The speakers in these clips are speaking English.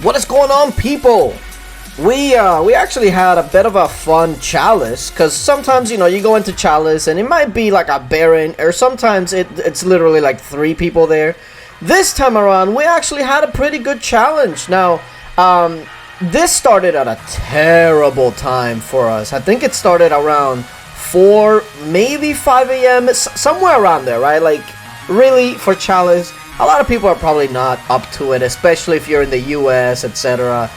What is going on, people? We actually had a bit of a fun Chalice, because sometimes, you know, you go into Chalice and it might be like a Baron, or sometimes it's literally like 3 people there. This time around, we actually had a pretty good challenge. Now, this started at a terrible time for us. I think it started around 4, maybe 5 a.m., somewhere around there, right? Like, really, for Chalice, a lot of people are probably not up to it, especially if you're in the US, etc.,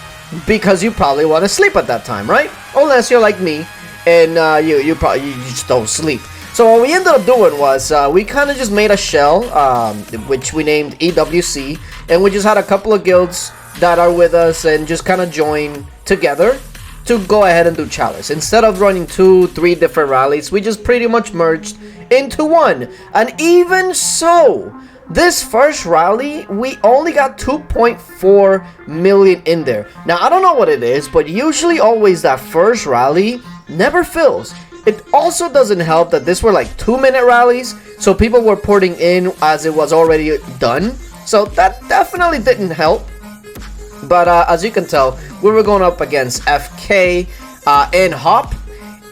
because you probably want to sleep at that time, right? Unless you're like me and you just don't sleep. So what we ended up doing was we kind of just made a shell, which we named EWC, and we just had a couple of guilds that are with us and just kind of join together to go ahead and do Chalice. Instead of running 2-3 different rallies, we just pretty much merged into one. And even so, this first rally, we only got 2.4 million in there. Now, I don't know what it is, but usually always that first rally never fills. It also doesn't help that these were like 2-minute rallies, so people were porting in as it was already done. So that definitely didn't help. But as you can tell, we were going up against FK and Hop.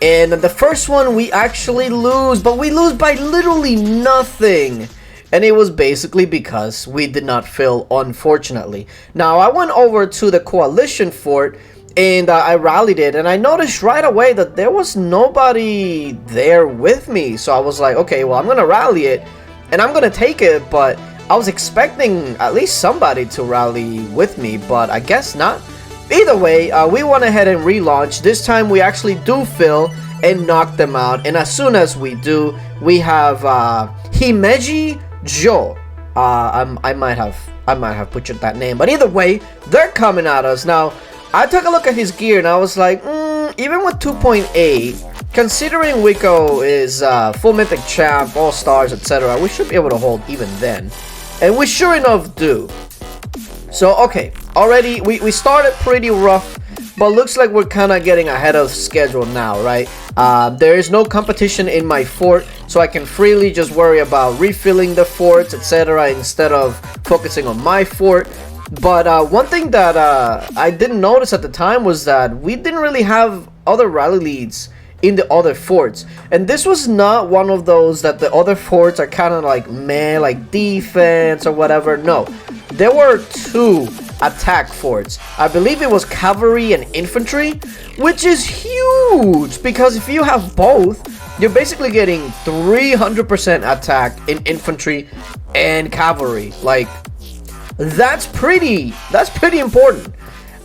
And the first one we actually lose, but we lose by literally nothing. And it was basically because we did not fill, unfortunately. Now, I went over to the Coalition Fort and I rallied it. And I noticed right away that there was nobody there with me. So I was like, okay, well, I'm going to rally it and I'm going to take it. But I was expecting at least somebody to rally with me, but I guess not. Either way, we went ahead and relaunched. This time we actually do fill and knock them out. And as soon as we do, we have Himeji Joe. I might have butchered that name, but either way, they're coming at us. Now, I took a look at his gear and I was like, even with 2.8, considering Wiko is full mythic champ, all stars, etc., we should be able to hold even then. And we sure enough do. So, okay, already we started pretty rough, but looks like we're kind of getting ahead of schedule now, right? There is no competition in my fort, so I can freely just worry about refilling the forts, etc., instead of focusing on my fort. But one thing that I didn't notice at the time was that we didn't really have other rally leads in the other forts. And this was not one of those that the other forts are kind of like meh, like defense or whatever. No, there were 2 attack forts. I believe it was cavalry and infantry, which is huge because if you have both, you're basically getting 300% attack in infantry and cavalry. Like, that's pretty important.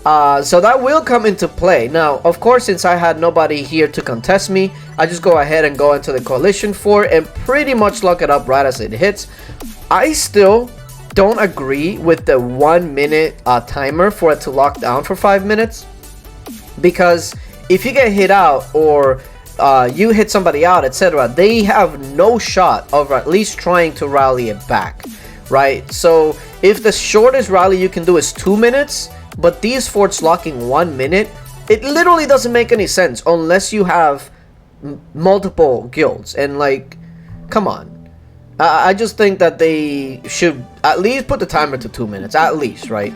So that will come into play. Now, of course, since I had nobody here to contest me, I just go ahead and go into the Coalition Fort and pretty much lock it up right as it hits. I still don't agree with the 1-minute timer for it to lock down for 5 minutes, because if you get hit out or you hit somebody out, etc., they have no shot of at least trying to rally it back, right? So if the shortest rally you can do is 2 minutes, but these forts locking 1 minute, it literally doesn't make any sense unless you have multiple guilds. And like, come on. I just think that they should at least put the timer to 2 minutes, at least, right?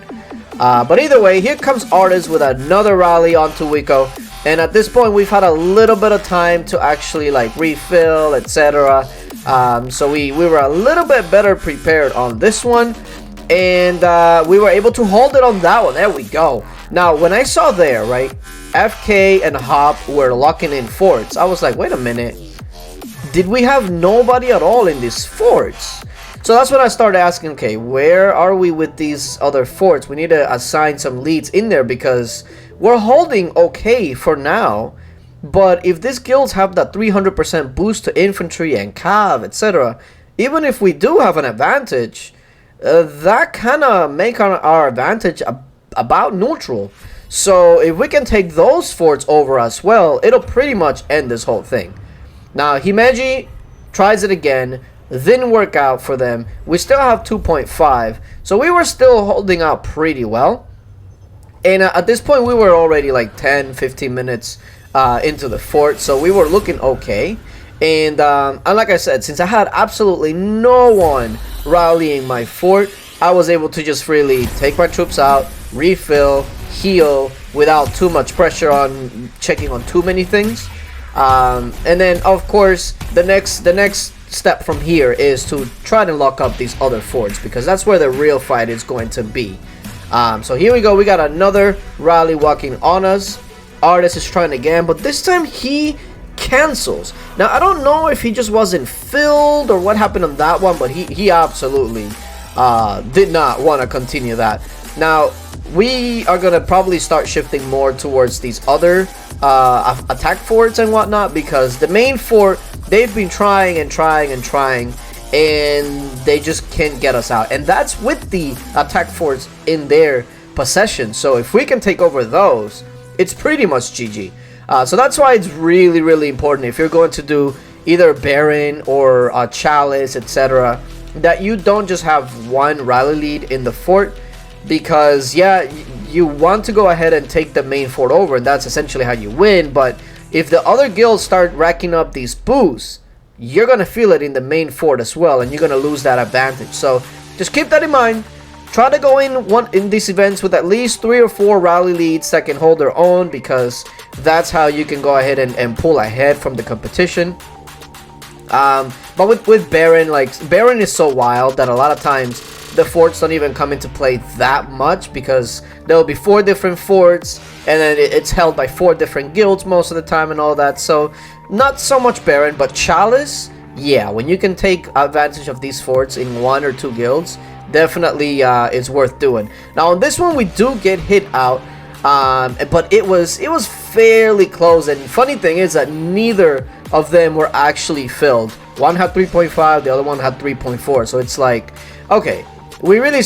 But either way, here comes Artist with another rally onto Wiko. And at this point, we've had a little bit of time to actually like refill, etc. So we were a little bit better prepared on this one. And we were able to hold it on that one. There we go. Now, when I saw there, right, FK and Hop were locking in forts, I was like, wait a minute. Did we have nobody at all in these forts? So that's when I started asking, okay, where are we with these other forts? We need to assign some leads in there because we're holding okay for now. But if these guilds have that 300% boost to infantry and cav, etc., even if we do have an advantage, that kind of make our advantage about neutral. So if we can take those forts over as well, it'll pretty much end this whole thing. Now, Himeji tries it again, didn't work out for them. We still have 2.5, so we were still holding out pretty well. And at this point, we were already like 10-15 minutes into the fort, so we were looking okay. And like I said, since I had absolutely no one rallying my fort, I was able to just freely take my troops out, refill, heal without too much pressure on checking on too many things. And then of course the next step from here is to try to lock up these other forts, because that's where the real fight is going to be. So here we go, we got another rally walking on us. Artist is trying again, but this time he cancels. Now I don't know if he just wasn't filled or what happened on that one, but he absolutely did not want to continue that. Now we are gonna probably start shifting more towards these other attack forts and whatnot, because the main fort, they've been trying and they just can't get us out, and that's with the attack forts in their possession. So if we can take over those, it's pretty much GG. So that's why it's really important, if you're going to do either Baron or Chalice, etc., that you don't just have one rally lead in the fort, because yeah, you want to go ahead and take the main fort over, and that's essentially how you win. But if the other guilds start racking up these boosts, you're gonna feel it in the main fort as well, and you're gonna lose that advantage. So just keep that in mind. Try to go in these events with at least 3 or 4 rally leads that can hold their own, because that's how you can go ahead and pull ahead from the competition. But with Baron, like, Baron is so wild that a lot of times the forts don't even come into play that much, because there will be 4 different forts, and then it's held by 4 different guilds most of the time and all that. So not so much Baron, but Chalice, yeah, when you can take advantage of these forts in 1 or 2 guilds, definitely is worth doing. Now on this one we do get hit out, but it was fairly close, and funny thing is that neither of them were actually filled. One had 3.5, the other one had 3.4, so it's like, okay, we really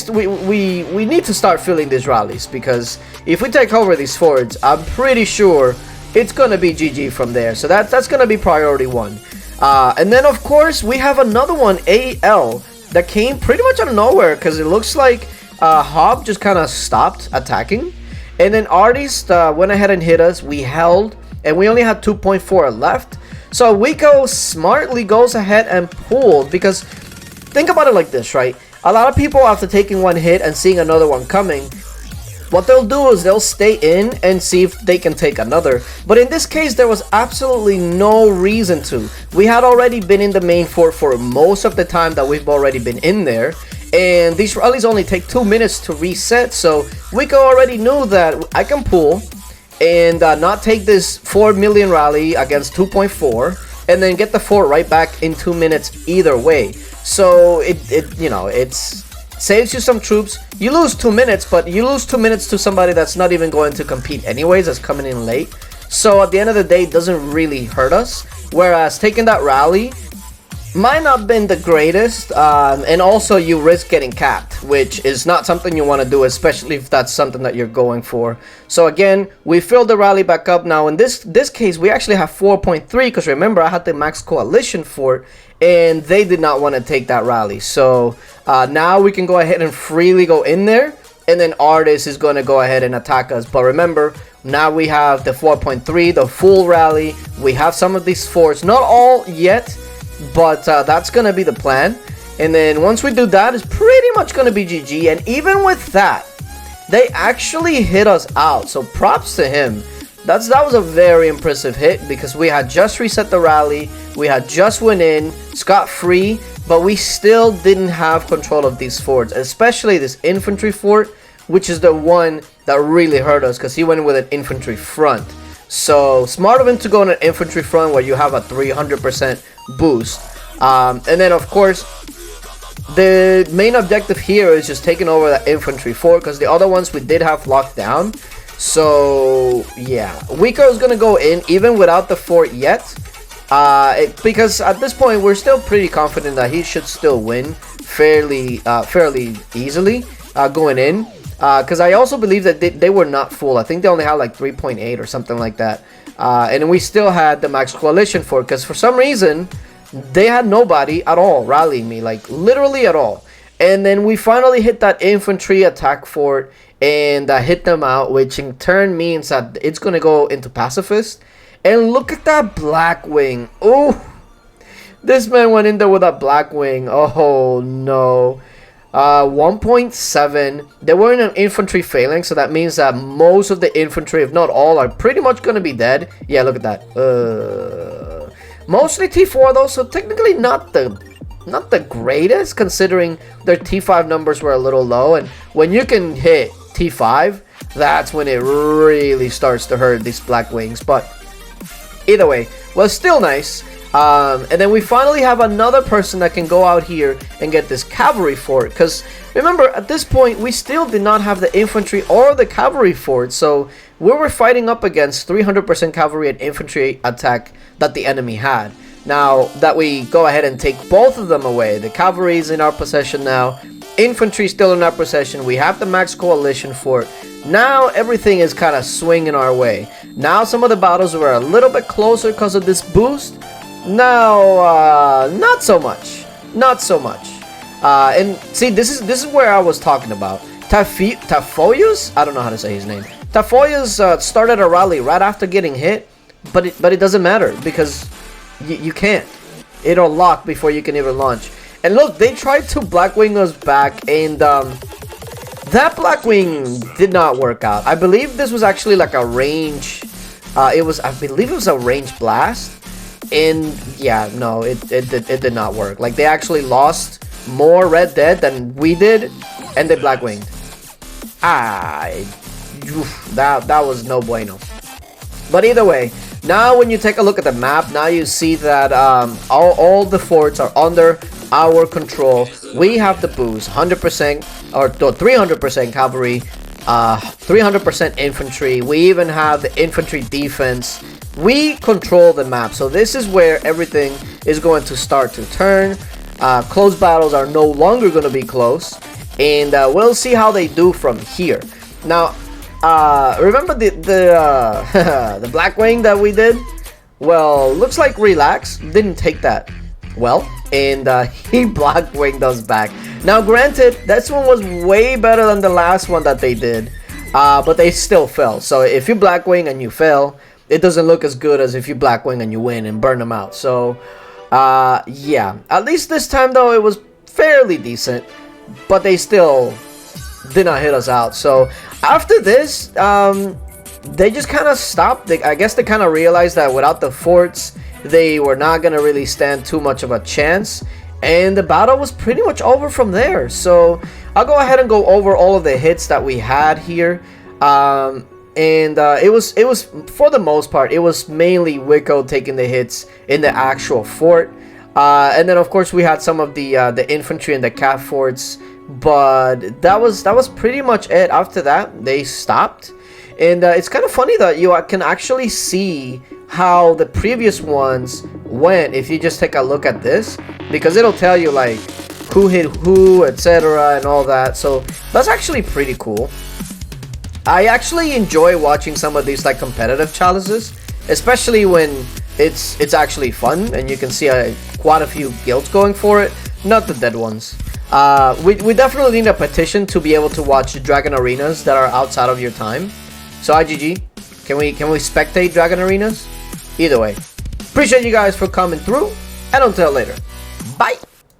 we need to start filling these rallies, because if we take over these forts, I'm pretty sure it's gonna be GG from there. So that's gonna be priority 1. And then of course we have another one, AL, that came pretty much out of nowhere, because it looks like Hob just kind of stopped attacking, and then Artist went ahead and hit us. We held, and we only had 2.4 left. So Wiko smartly goes ahead and pulled, because think about it like this, right? A lot of people, after taking one hit and seeing another one coming, what they'll do is they'll stay in and see if they can take another. But in this case, there was absolutely no reason to. We had already been in the main fort for most of the time that we've already been in there, and these rallies only take 2 minutes to reset. So Wiko already knew that I can pull and not take this 4 million rally against 2.4, and then get the fort right back in 2 minutes either way. So it you know, it's saves you some troops. You lose 2 minutes, but you lose 2 minutes to somebody that's not even going to compete anyways, that's coming in late. So at the end of the day, it doesn't really hurt us. Whereas taking that rally might not have been the greatest, and also you risk getting capped, which is not something you want to do, especially if that's something that you're going for. So again, we filled the rally back up. Now in this case, we actually have 4.3, because remember, I had the max coalition fort, and they did not want to take that rally. So now we can go ahead and freely go in there, and then Artist is going to go ahead and attack us. But remember, now we have the 4.3, the full rally. We have some of these forts, not all yet, but that's gonna be the plan. And then once we do that, it's pretty much gonna be GG. And even with that, they actually hit us out, so props to him. That was a very impressive hit, because we had just reset the rally, we had just went in scot-free, but we still didn't have control of these forts, especially this infantry fort, which is the one that really hurt us, because he went in with an infantry front. So smart of him to go on an infantry front where you have a 300% boost. And then of course the main objective here is just taking over the infantry fort, because the other ones we did have locked down. So yeah, Wiko is gonna go in even without the fort yet, because at this point we're still pretty confident that he should still win fairly easily going in. Because I also believe that they were not full. I think they only had like 3.8 or something like that. And we still had the max coalition for it, because for some reason they had nobody at all rallying me, like literally at all. And then we finally hit that infantry attack fort and hit them out, which in turn means that it's going to go into pacifist. And look at that black wing. Oh, this man went in there with that black wing. Oh no. 1.7. They were in an infantry phalanx, so that means that most of the infantry, if not all, are pretty much gonna be dead. Yeah, look at that. Mostly T4 though, so technically not the greatest, considering their T5 numbers were a little low. And when you can hit T5, that's when it really starts to hurt these Black Wings. But either way, well, still nice. And then we finally have another person that can go out here and get this cavalry fort. Because remember, at this point, we still did not have the infantry or the cavalry fort. So we were fighting up against 300% cavalry and infantry attack that the enemy had. Now that we go ahead and take both of them away, the cavalry is in our possession now. Infantry still in our possession. We have the max coalition fort. Now everything is kind of swinging our way. Now some of the battles were a little bit closer because of this boost. Now, not so much. Not so much. And see, this is where I was talking about. Tafoyus? I don't know how to say his name. Tafoyus started a rally right after getting hit, but it doesn't matter because you can't. It'll lock before you can even launch. And look, they tried to Blackwing us back, and that Blackwing did not work out. I believe this was actually like a range. I believe it was a range blast. And yeah, no, it did not work. Like, they actually lost more Red Dead than we did, and they Blackwinged. That was no bueno. But either way, now when you take a look at the map, now you see that all the forts are under our control. We have the boost, 100% or 300% cavalry, 300% infantry. We even have the infantry defense. We control the map, so this is where everything is going to start to turn. Close battles are no longer going to be close, and we'll see how they do from here. Now, remember the the Blackwing that we did? Well, looks like Relax didn't take that well, and he Blackwinged us back. Now, granted, this one was way better than the last one that they did, but they still fell. So if you Blackwing and you fail, it doesn't look as good as if you Blackwing and you win and burn them out. So, yeah. At least this time, though, it was fairly decent. But they still did not hit us out. So, after this, they just kind of stopped. I guess they kind of realized that without the forts, they were not going to really stand too much of a chance. And the battle was pretty much over from there. So, I'll go ahead and go over all of the hits that we had here. And it was for the most part, it was mainly Wicco taking the hits in the actual fort, and then of course we had some of the infantry and the cav forts, but that was pretty much it. After that, they stopped, and it's kind of funny that you can actually see how the previous ones went if you just take a look at this, because it'll tell you like who hit who, etc., and all that. So that's actually pretty cool. I actually enjoy watching some of these like competitive chalices, especially when it's actually fun and you can see quite a few guilds going for it, not the dead ones. We definitely need a petition to be able to watch Dragon Arenas that are outside of your time. So IGG, can we spectate Dragon Arenas? Either way, appreciate you guys for coming through, and until later, bye.